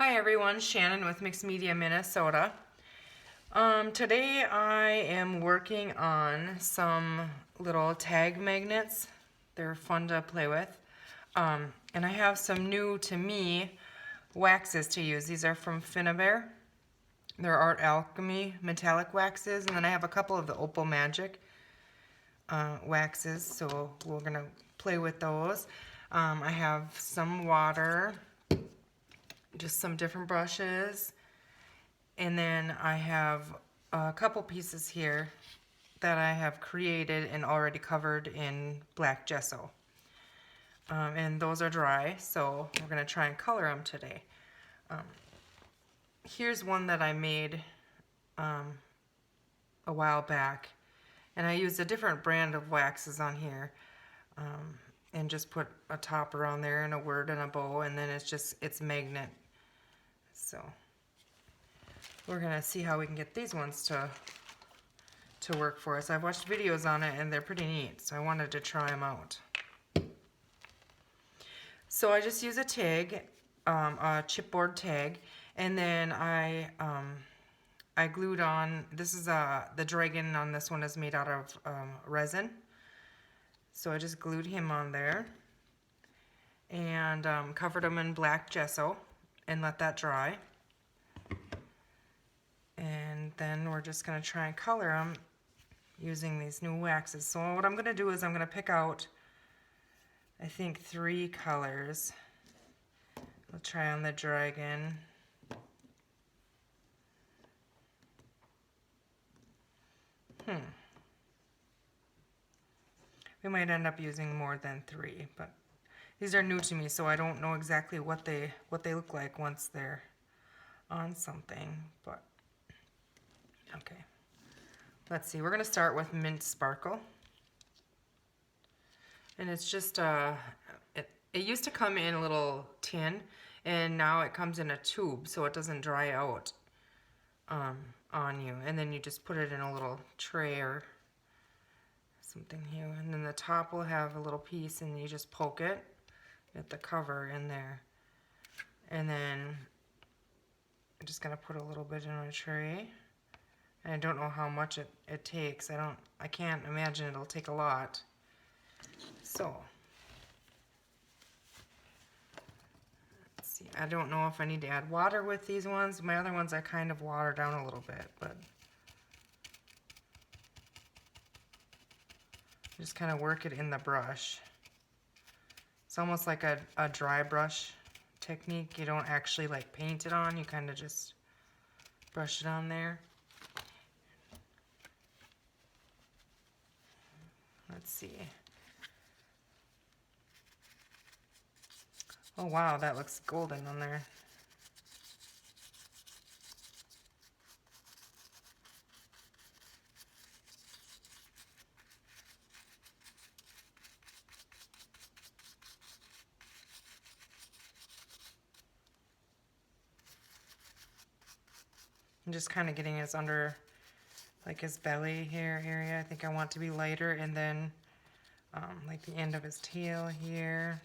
Hi everyone, Shannon with Mixed Media Minnesota. Today I am working on some little tag magnets. They're fun to play with. And I have some new to me waxes to use. These are from Finnabair. They're Art Alchemy metallic waxes, and then I have a couple of the Opal Magic waxes, so we're gonna play with those. I have some water, just some different brushes, and then I have a couple pieces here that I have created and already covered in black gesso. And those are dry, so we're going to try and color them today. Here's one that I made a while back, and I used a different brand of waxes on here, and just put a topper on there and a word and a bow, and then it's magnet. So we're gonna see how we can get these ones to work for us. I've watched videos on it and they're pretty neat, so I wanted to try them out. So I just use a tag, a chipboard tag, and then I glued on, this is the dragon on this one is made out of resin. So I just glued him on there and covered him in black gesso and let that dry. And then we're just going to try and color them using these new waxes. So what I'm going to do is I'm going to pick out, I think, 3 colors. I'll try on the dragon. We might end up using more than 3, but these are new to me, so I don't know exactly what they look like once they're on something, but okay. Let's see, we're gonna start with Mint Sparkle. And it's just, it used to come in a little tin, and now it comes in a tube, so it doesn't dry out on you. And then you just put it in a little tray or something here. And then the top will have a little piece, and you just poke it, get the cover in there. And then I'm just gonna put a little bit in a tray. And I don't know how much it takes. I can't imagine it'll take a lot. So, let's see. I don't know if I need to add water with these ones. My other ones I kind of water down a little bit, but just kind of work it in the brush. It's almost like a dry brush technique. You don't actually like paint it on, you kind of just brush it on there. Let's see. Oh wow, that looks golden on there. I'm just kind of getting his under, like his belly here area. I think I want to be lighter, and then like the end of his tail here.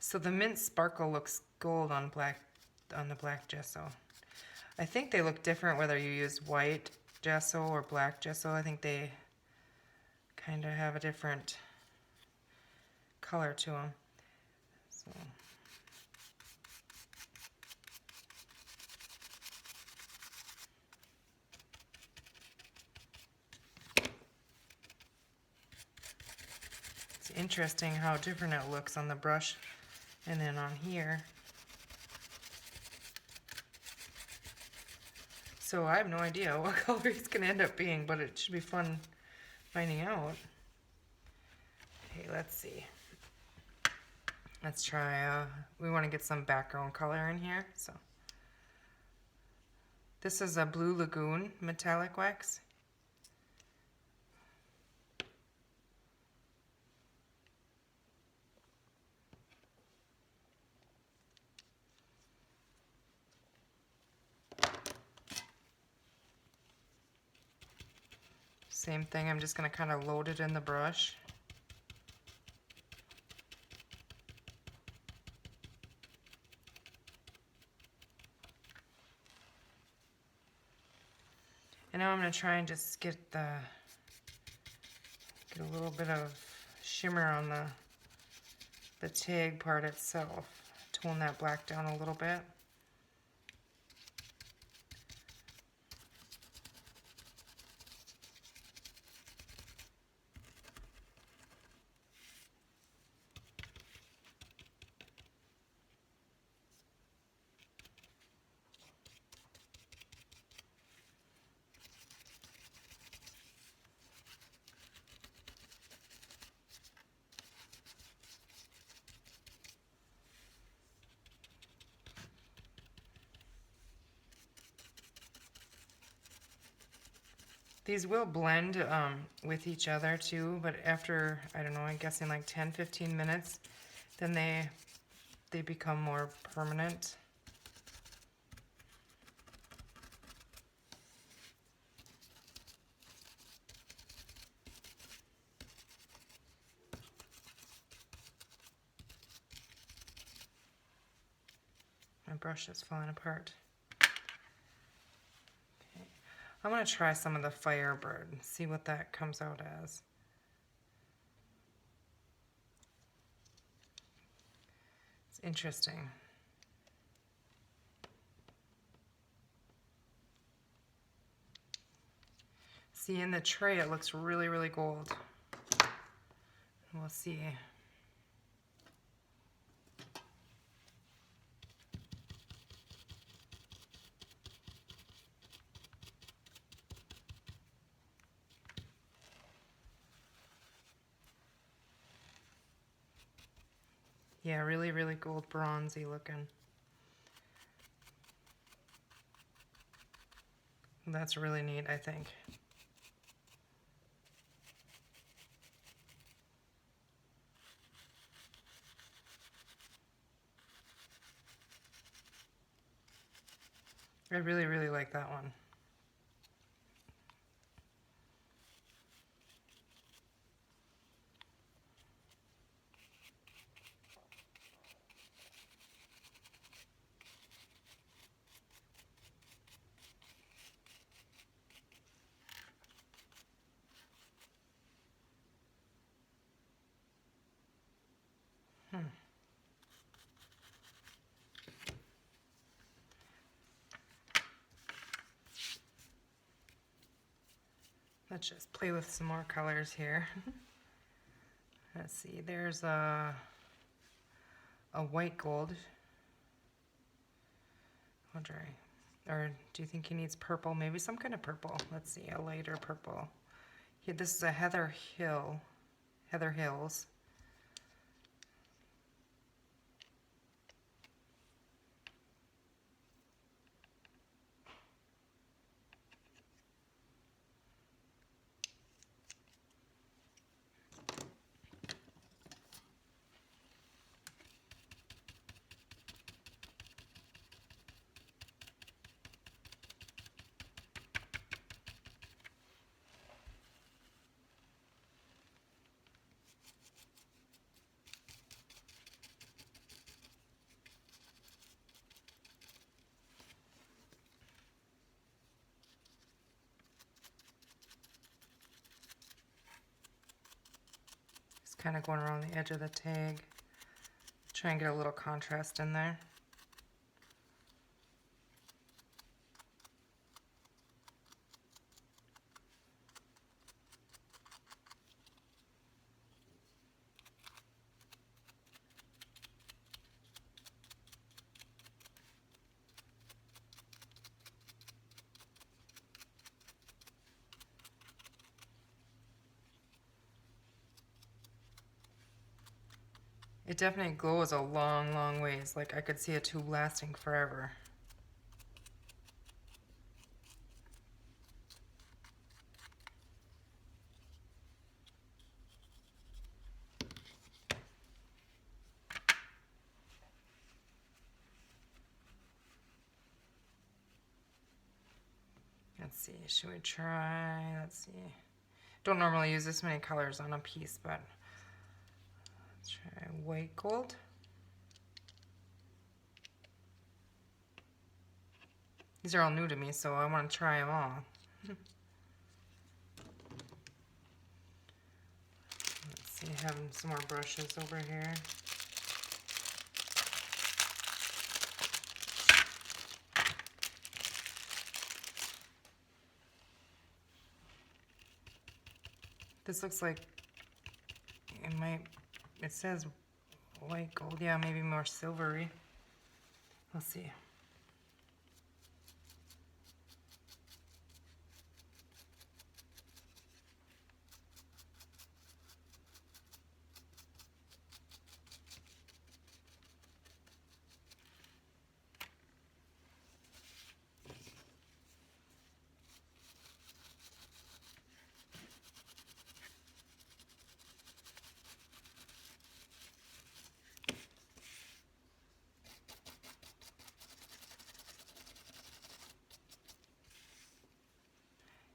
So the Mint Sparkle looks gold on the black gesso. I think they look different whether you use white gesso or black gesso. I think they kind of have a different color to them. So. It's interesting how different it looks on the brush and then on here. So I have no idea what color he's going to end up being, but it should be fun finding out. Okay, let's see. Let's try, we want to get some background color in here. So this is a Blue Lagoon metallic wax. Same thing, I'm just going to kind of load it in the brush. And now I'm going to try and just get a little bit of shimmer on the tag part itself. Tone that black down a little bit. These will blend with each other too, but after, I don't know, I'm guessing like 10-15 minutes, then they become more permanent. My brush is falling apart. I'm going to try some of the Firebird and see what that comes out as. It's interesting. See, in the tray it looks really, really gold. We'll see. Yeah, really, really gold bronzy looking. That's really neat, I think. I really, really like that one. Let's just play with some more colors here. Let's see, there's a white gold. I'll try. Or do you think he needs purple? Maybe some kind of purple. Let's see, a lighter purple. Here, this is a Heather Hills. Kind of going around the edge of the tag. Try and get a little contrast in there. It definitely glows a long, long ways. Like I could see a tube lasting forever. Let's see, should we try, let's see. Don't normally use this many colors on a piece, but let's try white gold. These are all new to me, so I want to try them all. Let's see, I have some more brushes over here. This looks like it says white gold. Yeah, maybe more silvery. Let's see.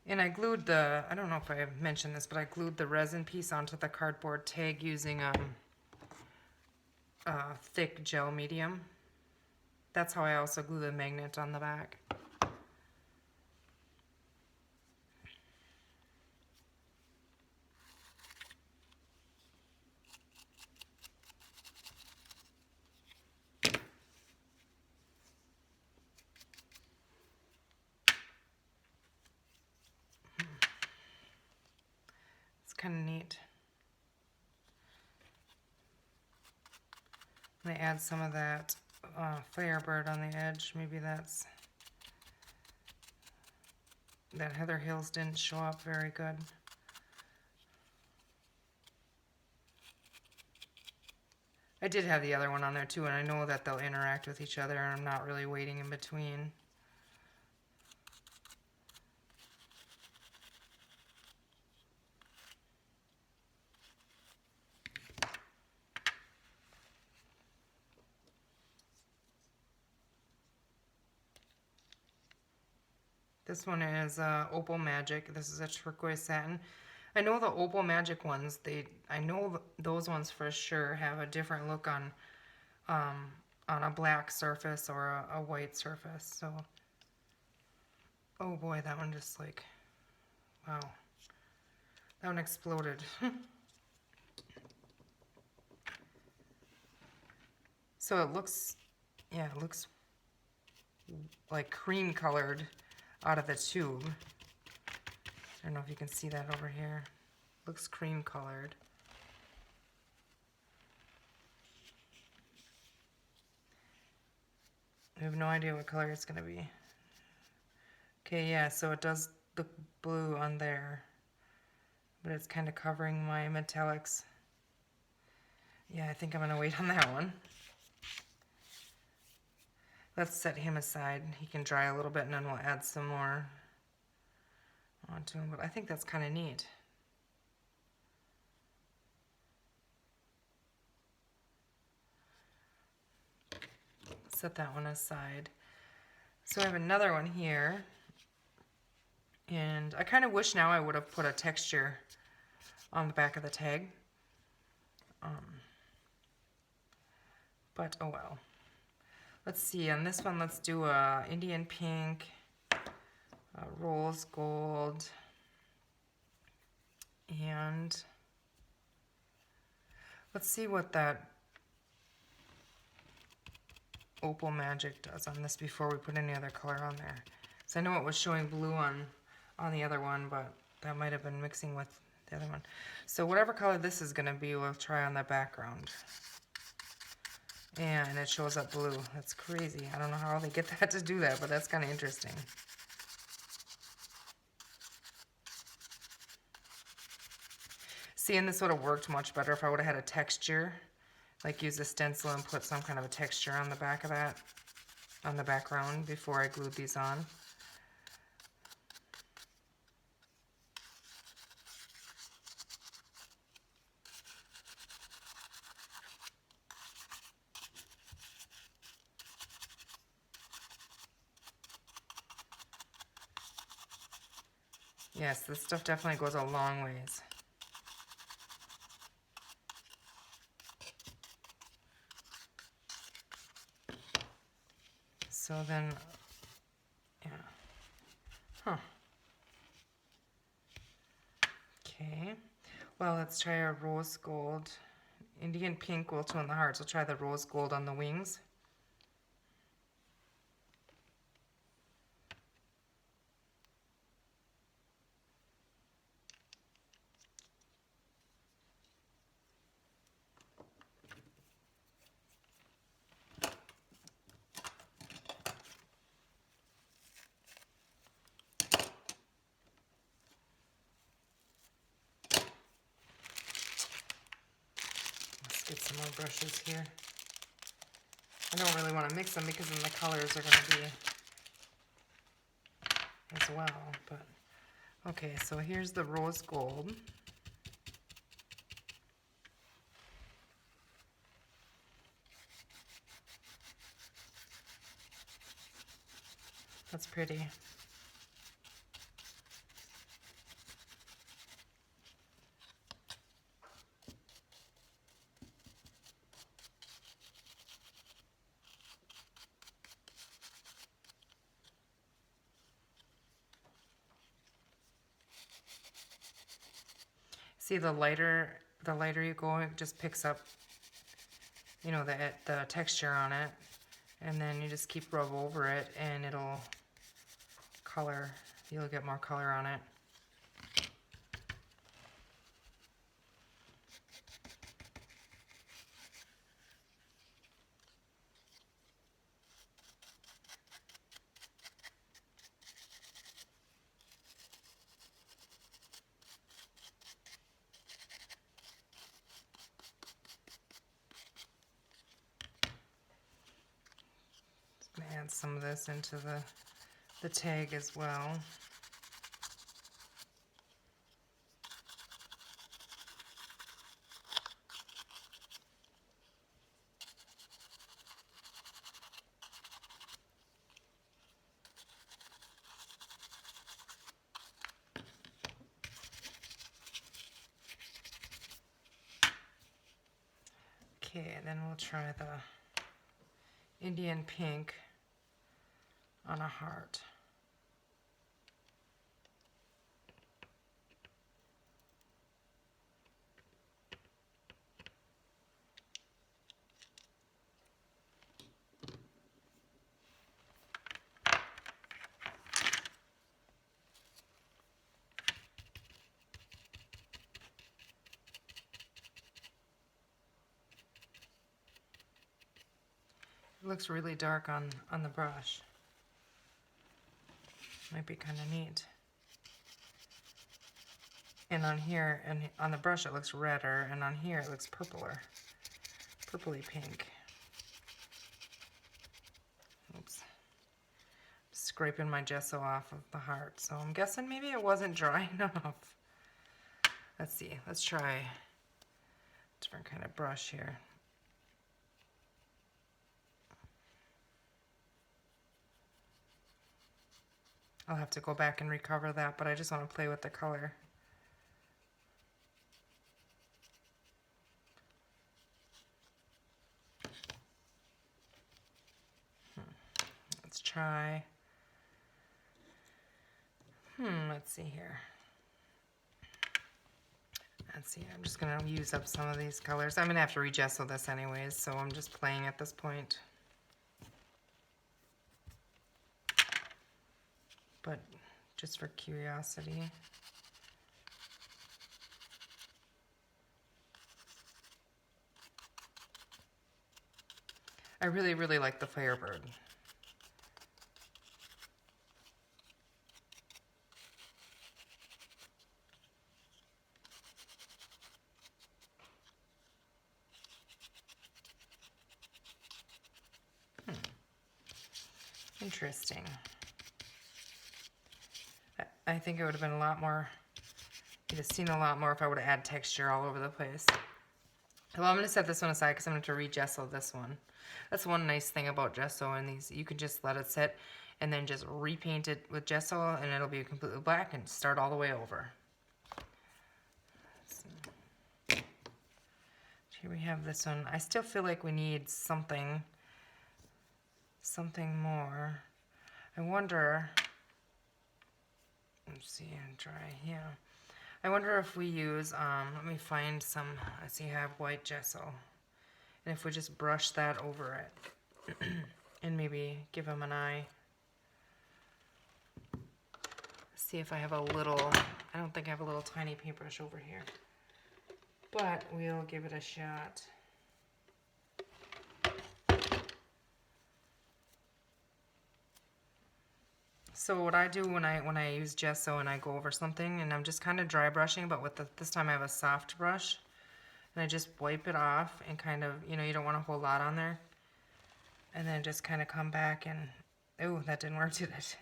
And I glued I don't know if I mentioned this, but I glued the resin piece onto the cardboard tag using thick gel medium. That's how I also glue the magnet on the back. It's kind of neat. I'm going to add some of that Firebird on the edge. Maybe that Heather Hills didn't show up very good. I did have the other one on there too, and I know that they'll interact with each other, and I'm not really waiting in between. This one is Opal Magic. This is a turquoise satin. I know the Opal Magic ones, I know those ones for sure have a different look on a black surface or a white surface. So, oh boy, that one just like, wow. That one exploded. So it looks, yeah, it looks like cream colored out of the tube. I don't know if you can see that over here. Looks cream colored. I have no idea what color it's going to be. Okay, yeah, so it does look blue on there, but it's kind of covering my metallics. Yeah, I think I'm going to wait on that one. Let's set him aside. He can dry a little bit, and then we'll add some more onto him. But I think that's kind of neat. Set that one aside. So I have another one here. And I kind of wish now I would have put a texture on the back of the tag. But oh well. Let's see, on this one, let's do a Indian pink, rose gold, and let's see what that Opal Magic does on this before we put any other color on there. So I know it was showing blue on the other one, but that might have been mixing with the other one. So whatever color this is going to be, we'll try on the background. And it shows up blue. That's crazy. I don't know how they get that to do that, but that's kind of interesting. See, and this would have worked much better if I would have had a texture, like use a stencil and put some kind of a texture on the back of that, on the background before I glued these on. Yes, this stuff definitely goes a long ways. So then, yeah. Huh. Well, let's try our rose gold. Indian pink will tone the hearts. We'll try the rose gold on the wings. Let's get some more brushes here. I don't really want to mix them because then the colors are going to be as well, but okay, so here's the rose gold. That's pretty. See, the lighter you go, it just picks up, you know, the texture on it, and then you just keep rub over it, and it'll color. You'll get more color on it. Add some of this into the tag as well. Okay, and then we'll try the Indian pink on a heart. It looks really dark on the brush. Might be kind of neat. And on here, and on the brush it looks redder, and on here it looks purpler. Purpley pink. Oops. Scraping my gesso off of the heart, so I'm guessing maybe it wasn't dry enough. Let's see, let's try a different kind of brush here. I'll have to go back and recover that, but I just want to play with the color. Let's try. Let's see here. Let's see, I'm just going to use up some of these colors. I'm going to have to regesso this anyways, so I'm just playing at this point. But just for curiosity. I really, really like the Firebird. Interesting. I think it would have been a lot more, you'd have seen a lot more if I would have added texture all over the place. Well, I'm going to set this one aside because I'm going to have to re-gesso this one. That's one nice thing about gesso and these. You can just let it sit and then just repaint it with gesso and it'll be completely black and start all the way over. So, here we have this one. I still feel like we need something more. I wonder, let's see, try here. I wonder if we use, let me find some, I see I have white gesso. And if we just brush that over it and maybe give him an eye. See if I have a little, I don't think I have a little tiny paintbrush over here. But we'll give it a shot. So what I do when I use gesso and I go over something and I'm just kind of dry brushing, but with this time I have a soft brush. And I just wipe it off and kind of, you know, you don't want a whole lot on there. And then just kind of come back and, oh, that didn't work, did it?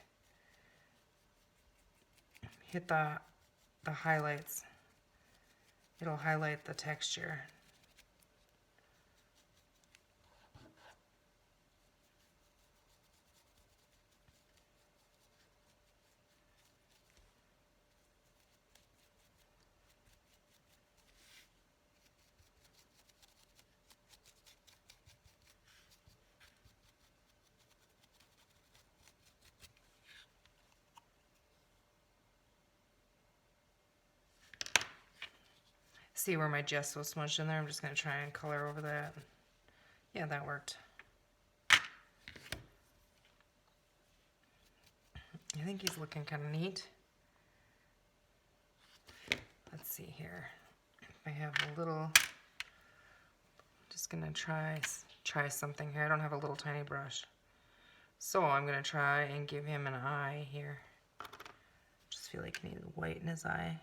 Hit the highlights. It'll highlight the texture. See where my gesso smudged in there? I'm just going to try and color over that. Yeah, that worked. I think he's looking kind of neat. Let's see here. If I have a little, just going to try something here. I don't have a little tiny brush. So I'm going to try and give him an eye here. Just feel like he needs white in his eye.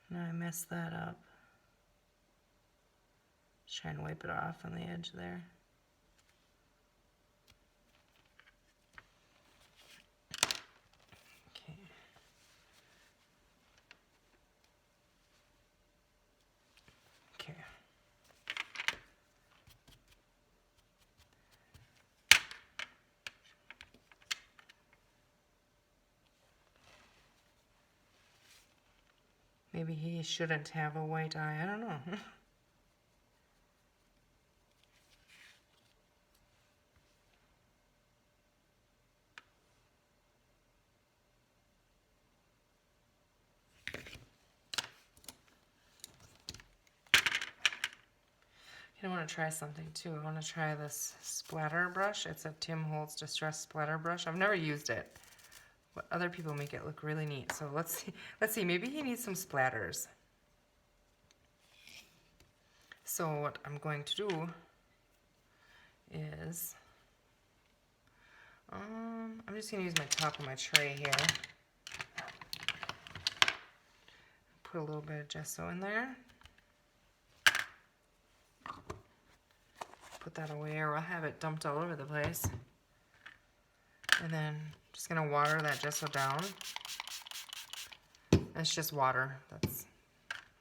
No, I messed that up. Just try and wipe it off on the edge there. Okay. Okay. Maybe he shouldn't have a white eye. I don't know. I want to try something too. I want to try this splatter brush. It's a Tim Holtz Distress Splatter Brush. I've never used it, but other people make it look really neat. So let's see. Let's see. Maybe he needs some splatters. So what I'm going to do is, I'm just going to use my top of my tray here. Put a little bit of gesso in there. Put that away, or I'll have it dumped all over the place. And then just going to water that gesso down. It's just water. That's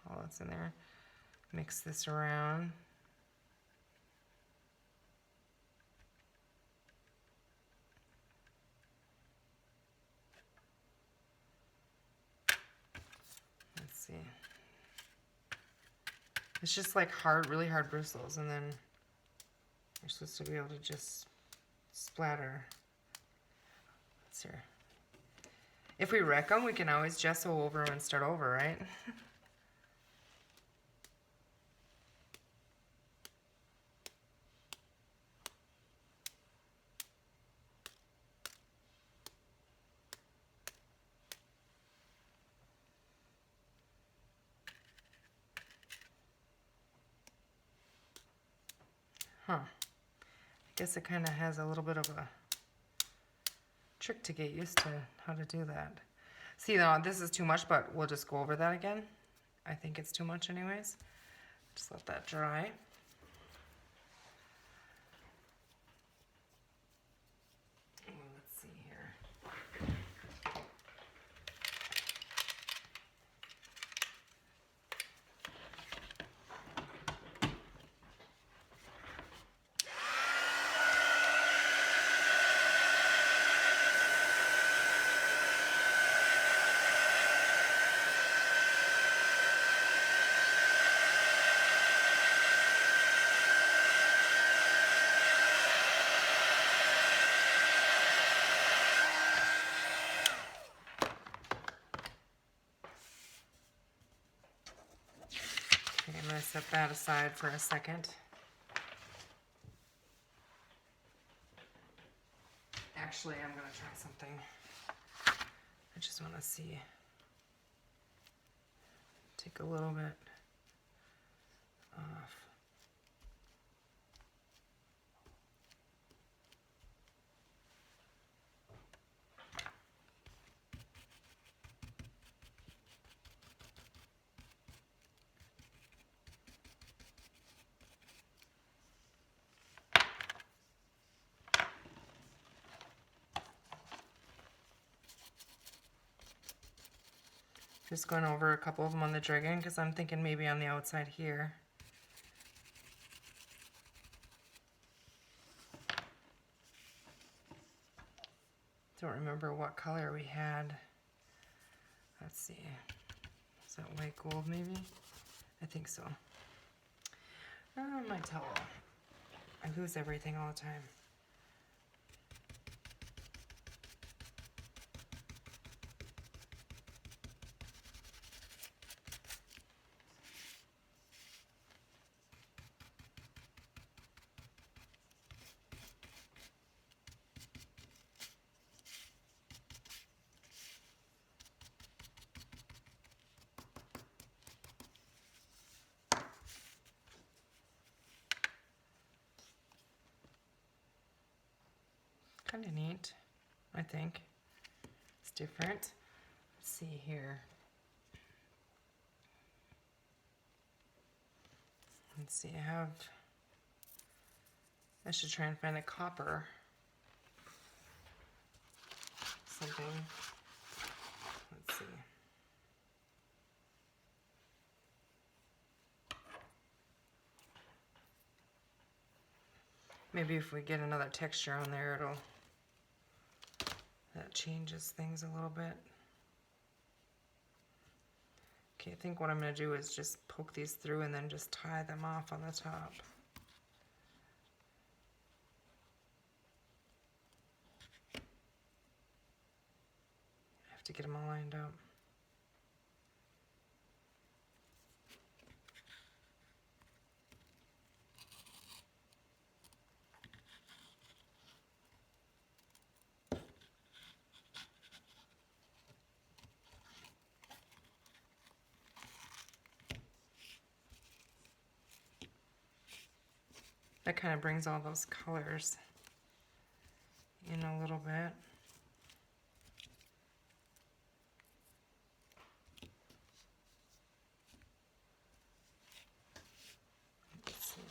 all that's in there. Mix this around. Let's see. It's just like hard, really hard bristles, and then you're supposed to be able to just splatter. Let's see. If we wreck them, we can always gesso over them and start over, right? Huh. I guess it kind of has a little bit of a trick to get used to how to do that. See, now this is too much, but we'll just go over that again. I think it's too much anyways. Just let that dry. Let's see here. I'm going to set that aside for a second. Actually, I'm going to try something. I just want to see. Take a little bit off. Just going over a couple of them on the dragon because I'm thinking maybe on the outside here. Don't remember what color we had. Let's see. Is that white gold maybe? I think so. Oh, my towel. I lose everything all the time. Kind of neat, I think. It's different. Let's see here. Let's see, I should try and find a copper. Something. Let's see. Maybe if we get another texture on there, that changes things a little bit. Okay, I think what I'm going to do is just poke these through and then just tie them off on the top. I have to get them all lined up. That kind of brings all those colors in a little bit. Let's see.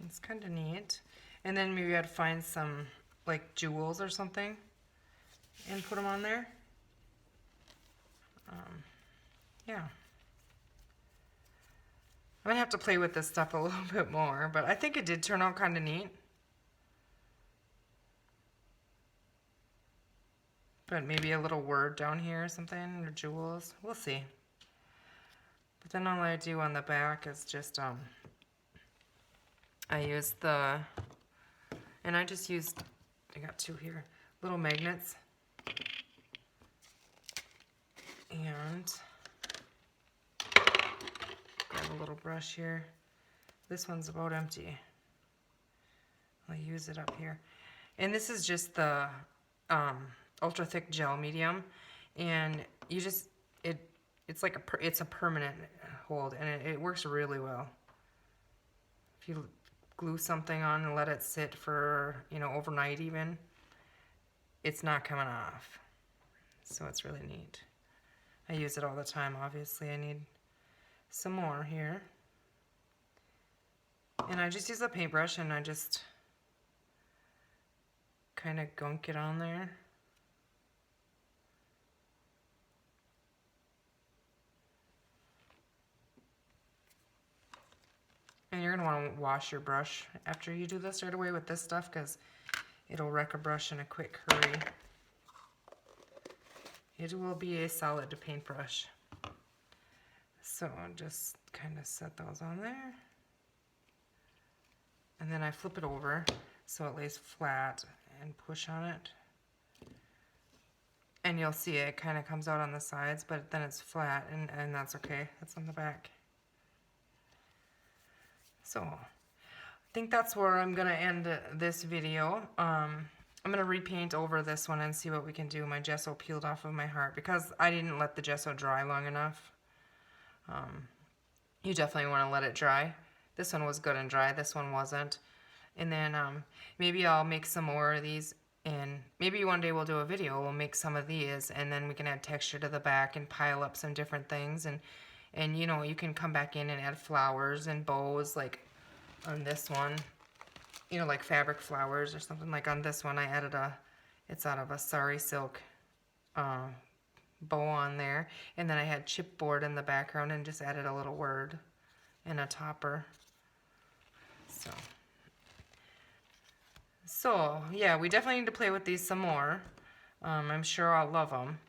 It's kind of neat. And then maybe I'd find some like jewels or something and put them on there. Yeah. I'm gonna have to play with this stuff a little bit more, but I think it did turn out kind of neat. But maybe a little word down here or something, or jewels. We'll see. But then all I do on the back is just, I use I got two here, little magnets. And grab a little brush here. This one's about empty. I'll use it up here. And this is just the ultra thick gel medium, and you just it's like it's a permanent hold, and it works really well. If you glue something on and let it sit for overnight even, it's not coming off. So it's really neat. I use it all the time. Obviously I need some more here, and I just use a paintbrush and I just kind of gunk it on there. And you're going to want to wash your brush after you do this right away with this stuff, because it'll wreck a brush in a quick hurry. It will be a solid paintbrush. So just kind of set those on there. And then I flip it over so it lays flat and push on it. And you'll see it kind of comes out on the sides, but then it's flat, and that's okay. That's on the back. So I think that's where I'm going to end this video. I'm going to repaint over this one and see what we can do. My gesso peeled off of my heart because I didn't let the gesso dry long enough. You definitely want to let it dry. This one was good and dry. This one wasn't. And then maybe I'll make some more of these. And maybe one day we'll do a video. We'll make some of these, and then we can add texture to the back and pile up some different things. And you know, you can come back in and add flowers and bows, like on this one. You know, like fabric flowers or something. Like on this one, I added it's out of a sari silk bow on there. And then I had chipboard in the background and just added a little word and a topper. So yeah, we definitely need to play with these some more. I'm sure I'll love them.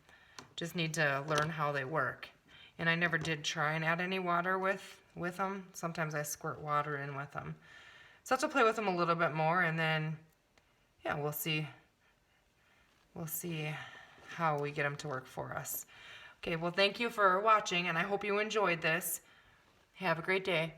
Just need to learn how they work. And I never did try and add any water with them. Sometimes I squirt water in with them. So I have to play with them a little bit more, and then, yeah, we'll see how we get them to work for us. Okay, well, thank you for watching, and I hope you enjoyed this. Have a great day.